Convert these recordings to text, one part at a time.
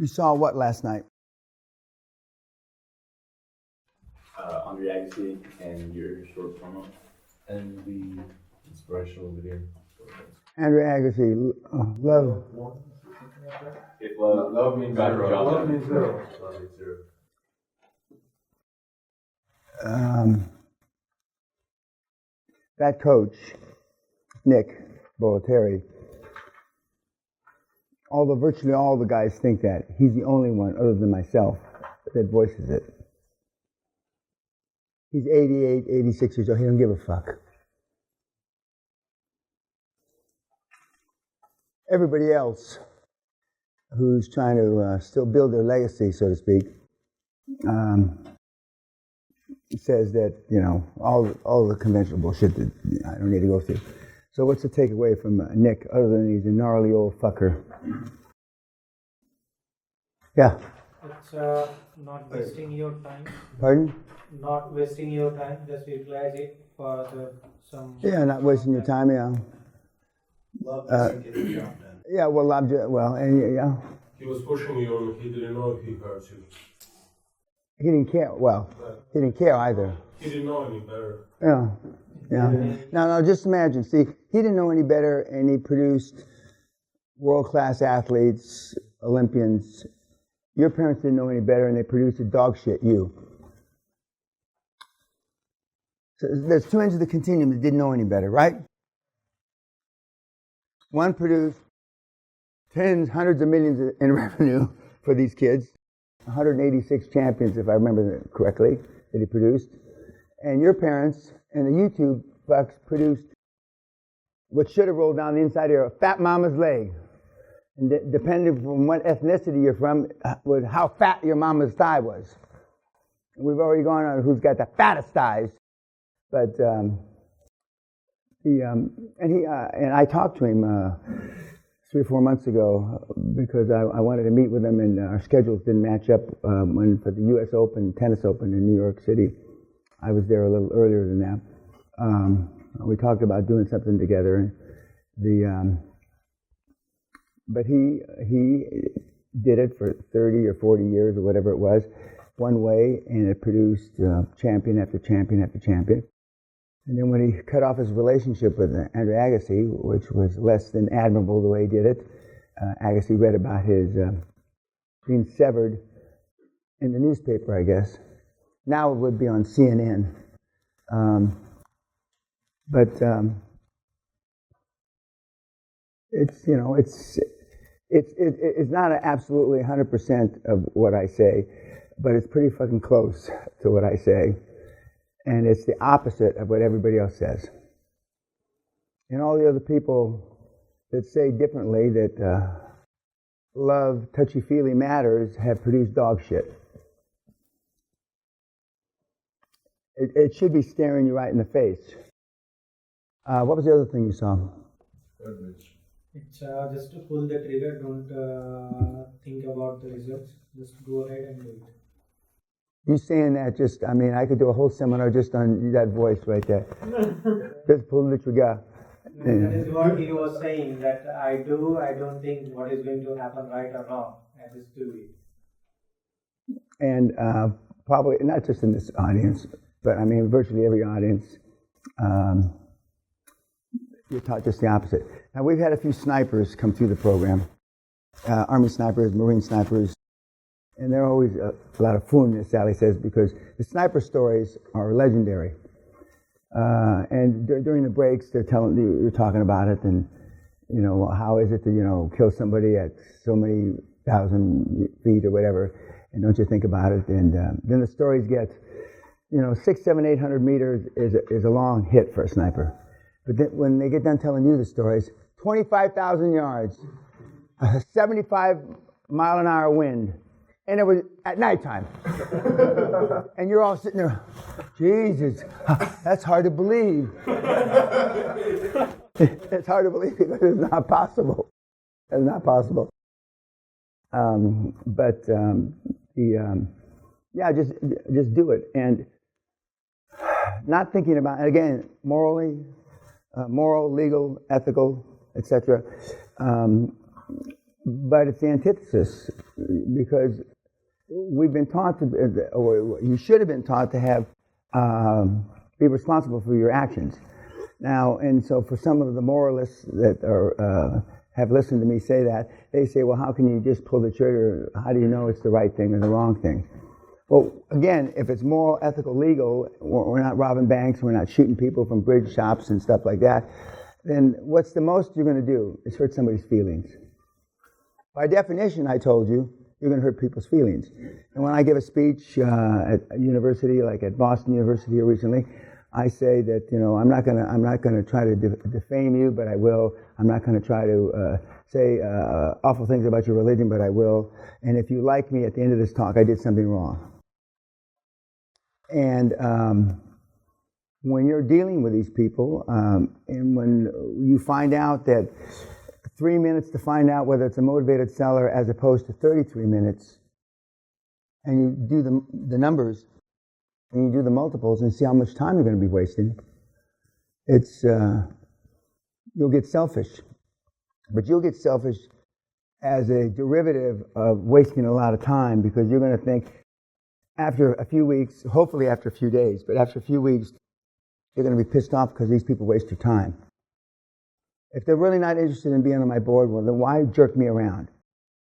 You saw what last night? Andre Agassi and your short promo. And the inspirational video. Andrew Agassi, love. Love means zero. Love means zero. Love means zero. That coach, Nick Bollettieri, virtually all the guys think that. He's the only one, other than myself, that voices it. He's 88, 86 years old. He don't give a fuck. Everybody else who's trying to still build their legacy, so to speak, says that, all the conventional bullshit that I don't need to go through. So what's the takeaway from Nick, other than he's a gnarly old fucker? Yeah. It's not wasting your time. Pardon? Not wasting your time. Just utilize it for some. Yeah, not wasting your time. Yeah. Love doesn't get the job done. Yeah. Yeah. He was pushing you and he didn't know if he hurt you. He didn't care. Well, he didn't care either. He didn't know any better. Yeah. No, just imagine. See, he didn't know any better, and he produced world-class athletes, Olympians. Your parents didn't know any better, and they produced a dog shit you. So there's two ends of the continuum that didn't know any better, right? One produced tens, hundreds of millions in revenue for these kids. 186 champions, if I remember correctly, that he produced. And your parents and the YouTube fucks produced what should have rolled down the inside of your fat mama's leg. And depending from what ethnicity you're from, was how fat your mama's thigh was. We've already gone on who's got the fattest thighs. But I talked to him 3 or 4 months ago because I wanted to meet with him, and our schedules didn't match up for the U.S. Open, Tennis Open in New York City. I was there a little earlier than that. We talked about doing something together. But he did it for 30 or 40 years or whatever it was, one way, and it produced champion after champion after champion. And then when he cut off his relationship with Andre Agassi, which was less than admirable the way he did it, Agassi read about his being severed in the newspaper, I guess. Now it would be on CNN. It's not absolutely 100% of what I say, but it's pretty fucking close to what I say. And it's the opposite of what everybody else says. And all the other people that say differently, that love, touchy-feely matters, have produced dog shit. It should be staring you right in the face. What was the other thing you saw? It's just to pull the trigger. Don't think about the results. Just go ahead and do it. You saying that I could do a whole seminar just on that voice right there. Just pull the trigger. That is what he was saying, that I don't think what is going to happen right or wrong. I just do it. And probably, not just in this audience, but virtually every audience, you're taught just the opposite. Now, we've had a few snipers come through the program, Army snipers, Marine snipers, and they're always a lot of fun, as Sally says, because the sniper stories are legendary. And during the breaks, they're you're talking about it, and how is it to kill somebody at so many thousand feet or whatever, and don't you think about it? And then the stories get, 600, 700, 800 meters is a long hit for a sniper. But then when they get done telling you the stories, 25,000 yards, a 75 mile an hour wind, and it was at nighttime. And you're all sitting there, Jesus, that's hard to believe. It's hard to believe because it's not possible. It's not possible. Just do it. And not thinking about it, again, moral, legal, ethical, etc. but it's the antithesis, because we've been taught to, or you should have been taught to have, be responsible for your actions. Now, and so for some of the moralists that are, have listened to me say that, they say, well, how can you just pull the trigger? How do you know it's the right thing or the wrong thing? Well, again, if it's moral, ethical, legal, we're not robbing banks, we're not shooting people from bridge shops and stuff like that, then what's the most you're going to do is hurt somebody's feelings. By definition, I told you, you're going to hurt people's feelings. And when I give a speech at a university, like at Boston University here recently, I say that, you know, I'm not going to try to defame you, but I will. I'm not going to try to say awful things about your religion, but I will. And if you like me, at the end of this talk, I did something wrong. And when you're dealing with these people, and when you find out that 3 minutes to find out whether it's a motivated seller as opposed to 33 minutes, and you do the numbers, and you do the multiples and see how much time you're going to be wasting, it's you'll get selfish. But you'll get selfish as a derivative of wasting a lot of time, because you're going to think after a few weeks, hopefully after a few days, but after a few weeks, you're going to be pissed off because these people waste your time. If they're really not interested in being on my board, well, then why jerk me around?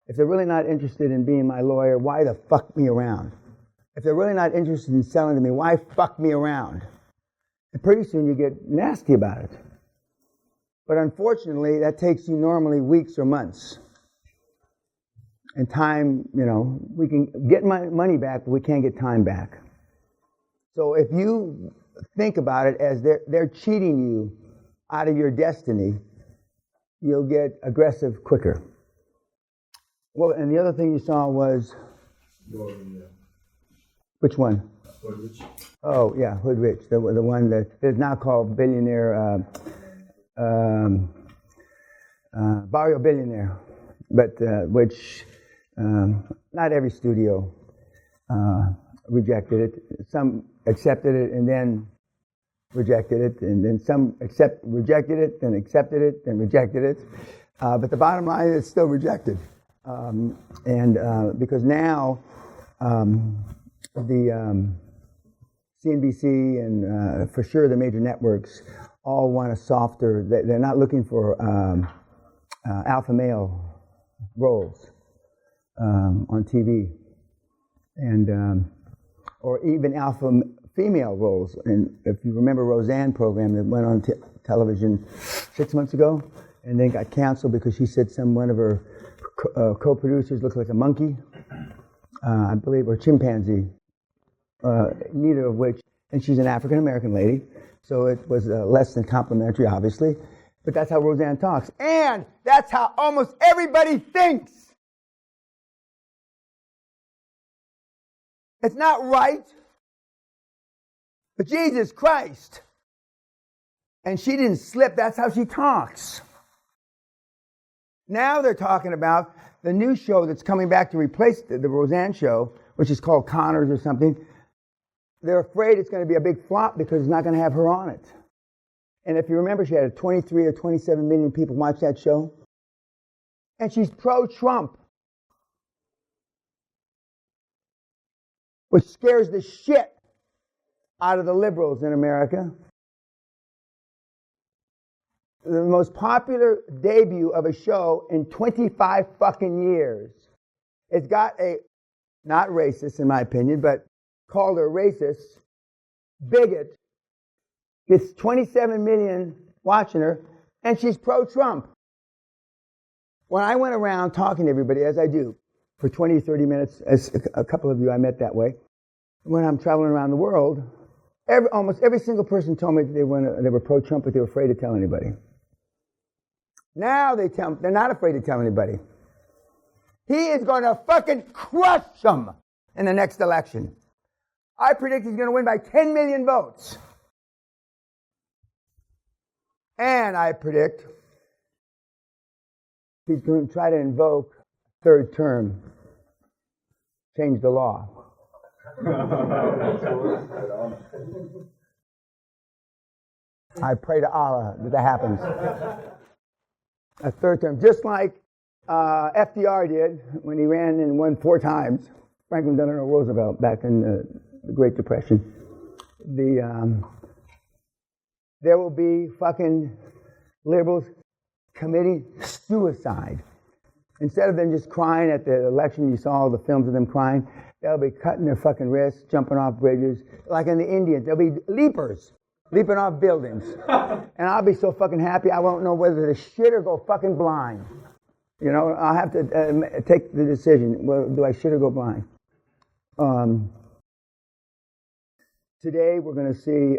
If they're really not interested in being my lawyer, why the fuck me around? If they're really not interested in selling to me, why fuck me around? And pretty soon you get nasty about it. But unfortunately, that takes you normally weeks or months. And time, you know, we can get money back, but we can't get time back. So if you think about it as they're cheating you out of your destiny, you'll get aggressive quicker. Well, and the other thing you saw was... Which one? Hood Rich. Oh, yeah, Hood Rich, the one that is now called Billionaire, Barrio Billionaire, but which not every studio rejected it. Some accepted it and then rejected it, and then some rejected it, then accepted it, then rejected it. But the bottom line is it's still rejected. Because now the CNBC and for sure the major networks all want a softer, they're not looking for alpha male roles on TV, and or even alpha female roles. And if you remember Roseanne program that went on television 6 months ago and then got canceled because she said one of her co-producers looked like a monkey, I believe, or chimpanzee, neither of which, and she's an African-American lady, so it was less than complimentary, obviously, but that's how Roseanne talks. And that's how almost everybody thinks. It's not right, but Jesus Christ. And she didn't slip, that's how she talks. Now they're talking about the new show that's coming back to replace the Roseanne show, which is called Connors or something. They're afraid it's going to be a big flop because it's not going to have her on it. And if you remember, she had 23 or 27 million people watch that show. And she's pro-Trump, which scares the shit out of the liberals in America. The most popular debut of a show in 25 fucking years. It's got a, not racist in my opinion, but called her racist, bigot. Gets 27 million watching her, and she's pro-Trump. When I went around talking to everybody, as I do, for 20 or 30 minutes, as a couple of you I met that way, when I'm traveling around the world, almost every single person told me that they were pro-Trump, but they were afraid to tell anybody. Now they're not afraid to tell anybody. He is going to fucking crush them in the next election. I predict he's going to win by 10 million votes. And I predict he's going to try to invoke third term, change the law. I pray to Allah that happens. A third term, just like FDR did when he ran and won 4 times. Franklin Delano Roosevelt back in the Great Depression. There will be fucking liberals committing suicide. Instead of them just crying at the election, you saw all the films of them crying, they'll be cutting their fucking wrists, jumping off bridges. Like in the Indians, there'll be leapers leaping off buildings. And I'll be so fucking happy I won't know whether to shit or go fucking blind. You know, I'll have to take the decision. Well, do I shit or go blind? Today we're going to see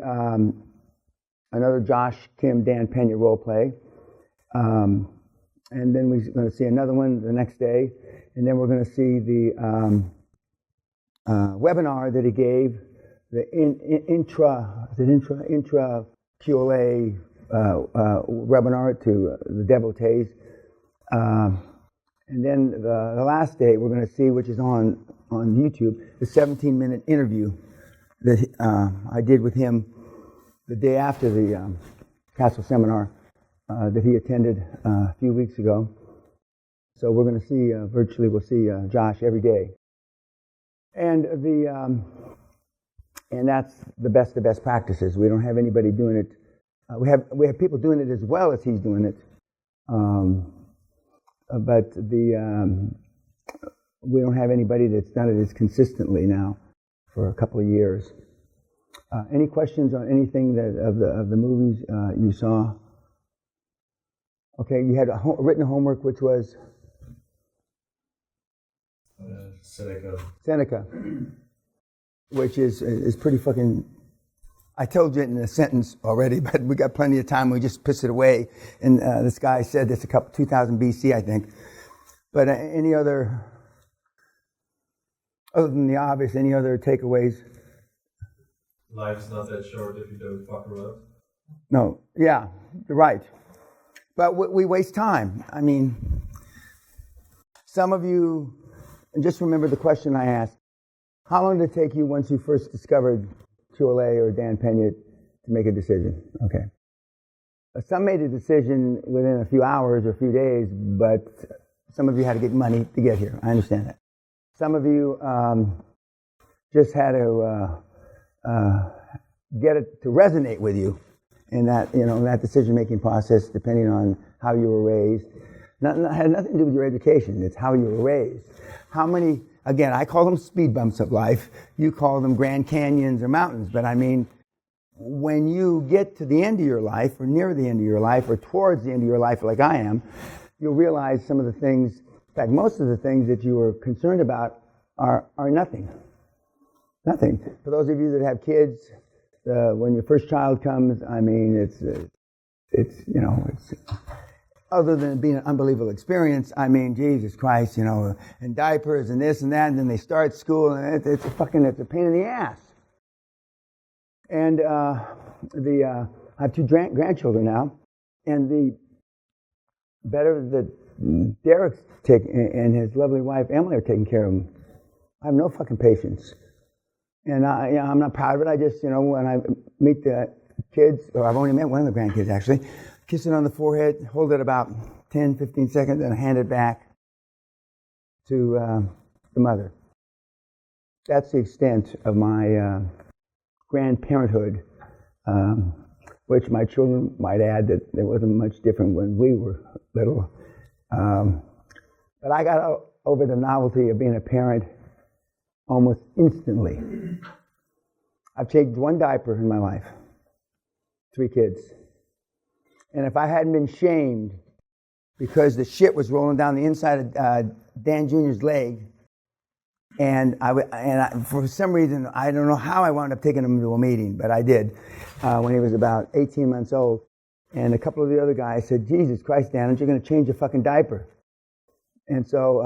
another Josh, Kim, Dan Peña role play. And then we're going to see another one the next day. And then we're going to see the webinar that he gave, the intra QLA webinar to the devotees. And then the last day we're going to see, which is on YouTube, the 17-minute interview that I did with him the day after the Castle seminar that he attended a few weeks ago. So we're going to see, virtually we'll see Josh every day. And and that's the best practices. We don't have anybody doing it. We have people doing it as well as he's doing it. But we don't have anybody that's done it as consistently now for a couple of years. Any questions on anything that of the movies you saw? Okay, you had written homework, which was Seneca, which is pretty fucking. I told you it in a sentence already, but we got plenty of time. We just pissed it away. And this guy said this 2000 BC, I think. But any other than the obvious, any other takeaways? Life's not that short if you don't fuck around. No, yeah, you're right. But we waste time. I mean, some of you, and just remember the question I asked. How long did it take you once you first discovered QLA or Dan Peña to make a decision? Okay. Some made a decision within a few hours or a few days, but some of you had to get money to get here. I understand that. Some of you just had to get it to resonate with you in that, that decision-making process, depending on how you were raised. Had nothing to do with your education. It's how you were raised. How many, again, I call them speed bumps of life. You call them Grand Canyons or mountains. But I mean, when you get to the end of your life, or near the end of your life, or towards the end of your life like I am, you'll realize some of the things, in fact, most of the things that you were concerned about are nothing. Nothing. For those of you that have kids, when your first child comes, I mean, it's other than being an unbelievable experience, I mean, Jesus Christ, and diapers and this and that, and then they start school, and it's a pain in the ass. And I have 2 grandchildren now, and the better that Derek's and his lovely wife Emily are taking care of them, I have no fucking patience. And I'm not proud of it. I just, when I meet the kids, or I've only met one of the grandkids actually, kiss it on the forehead, hold it about 10, 15 seconds, and hand it back to the mother. That's the extent of my grandparenthood, which my children might add that there wasn't much different when we were little. But I got over the novelty of being a parent almost instantly. I've changed 1 diaper in my life, 3 kids. And if I hadn't been shamed because the shit was rolling down the inside of Dan Jr.'s leg, and for some reason, I don't know how I wound up taking him to a meeting, but I did, when he was about 18 months old. And a couple of the other guys said, Jesus Christ, Dan, aren't you going to change a fucking diaper? And so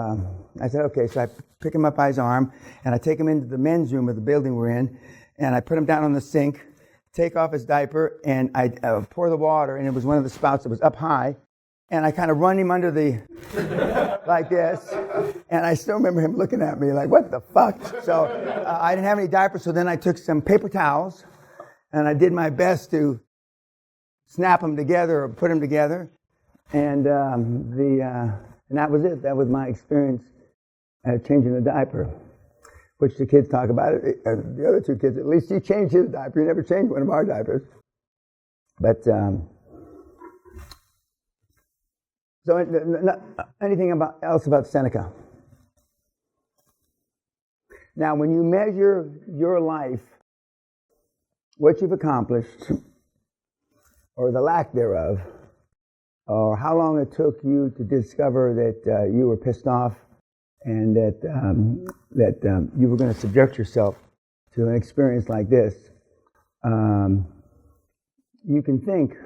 I said, okay. So I pick him up by his arm, and I take him into the men's room of the building we're in, and I put him down on the sink, take off his diaper, and I pour the water, and it was one of the spouts that was up high, and I kind of run him under the, like this, and I still remember him looking at me like, what the fuck? So I didn't have any diapers, so then I took some paper towels, and I did my best to snap them together or put them together, and And that was it. That was my experience at changing the diaper, which the kids talk about it. The other two kids, at least he changed his diaper. He never changed one of our diapers. But so anything else about Seneca? Now, when you measure your life, what you've accomplished, or the lack thereof, or how long it took you to discover that you were pissed off and that you were going to subject yourself to an experience like this, you can think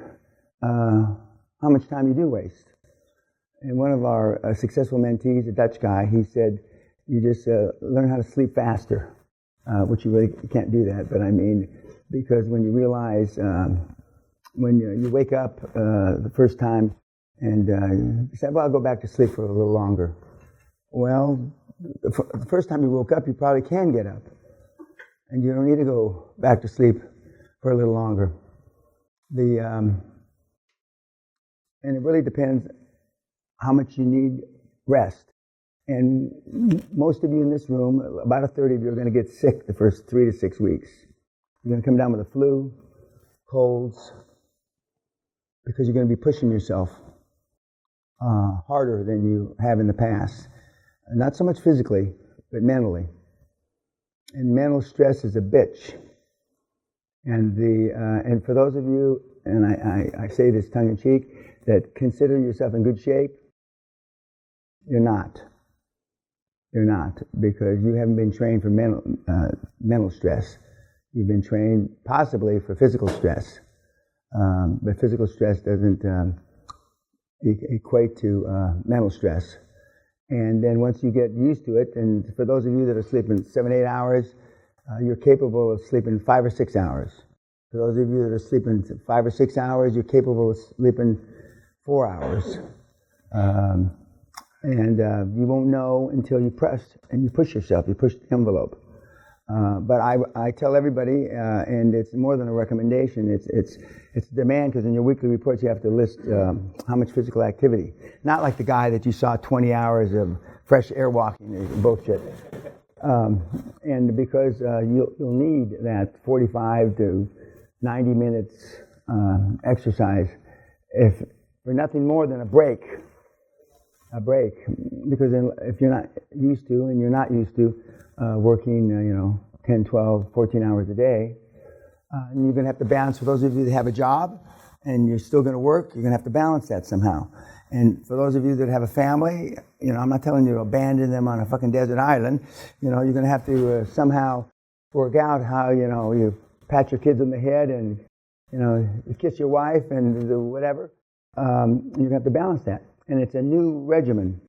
how much time you do waste. And one of our successful mentees, a Dutch guy, he said, you just learn how to sleep faster, which you really can't do that, but I mean, because when you realize, when you wake up the first time and you say, well, I'll go back to sleep for a little longer. Well, the first time you woke up, you probably can get up. And you don't need to go back to sleep for a little longer. And it really depends how much you need rest. And most of you in this room, about a third of you, are going to get sick the first 3 to 6 weeks. You're going to come down with a flu, colds, because you're going to be pushing yourself harder than you have in the past. Not so much physically, but mentally. And mental stress is a bitch. And for those of you, and I say this tongue-in-cheek, that consider yourself in good shape, you're not. You're not, because you haven't been trained for mental stress. You've been trained possibly for physical stress. But physical stress doesn't equate to mental stress. And then once you get used to it, and for those of you that are sleeping 7, 8 hours, you're capable of sleeping 5 or 6 hours. For those of you that are sleeping 5 or 6 hours, you're capable of sleeping 4 hours. And you won't know until you press and you push yourself, you push the envelope. But I tell everybody, and it's more than a recommendation, it's a demand, because in your weekly reports you have to list how much physical activity. Not like the guy that you saw 20 hours of fresh air walking, bullshit. And because you'll need that 45 to 90 minutes exercise, if for nothing more than a break, because if you're not used to, and you're not used to working, 10, 12, 14 hours a day, and you're going to have to balance. For those of you that have a job and you're still going to work, you're going to have to balance that somehow. And for those of you that have a family, I'm not telling you to abandon them on a fucking desert island. You're going to have to somehow work out how, you pat your kids on the head and, you kiss your wife and do whatever. You're going to have to balance that. And it's a new regimen.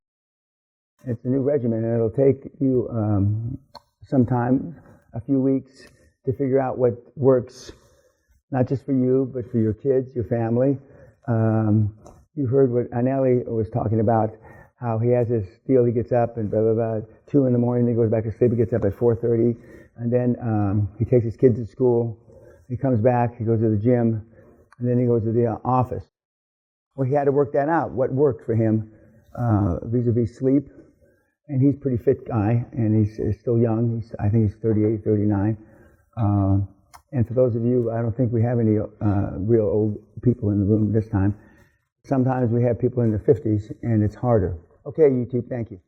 It's a new regimen, and it'll take you some time, a few weeks, to figure out what works, not just for you, but for your kids, your family. You heard what Anelli was talking about, how he has this deal, he gets up and blah, blah, blah, 2 in the morning, he goes back to sleep, he gets up at 4:30, and then he takes his kids to school, he comes back, he goes to the gym, and then he goes to the office. Well, he had to work that out, what worked for him vis-a-vis sleep. And he's a pretty fit guy, and he's still young. I think he's 38, 39. And for those of you, I don't think we have any real old people in the room this time. Sometimes we have people in their 50s, and it's harder. Okay, YouTube, thank you.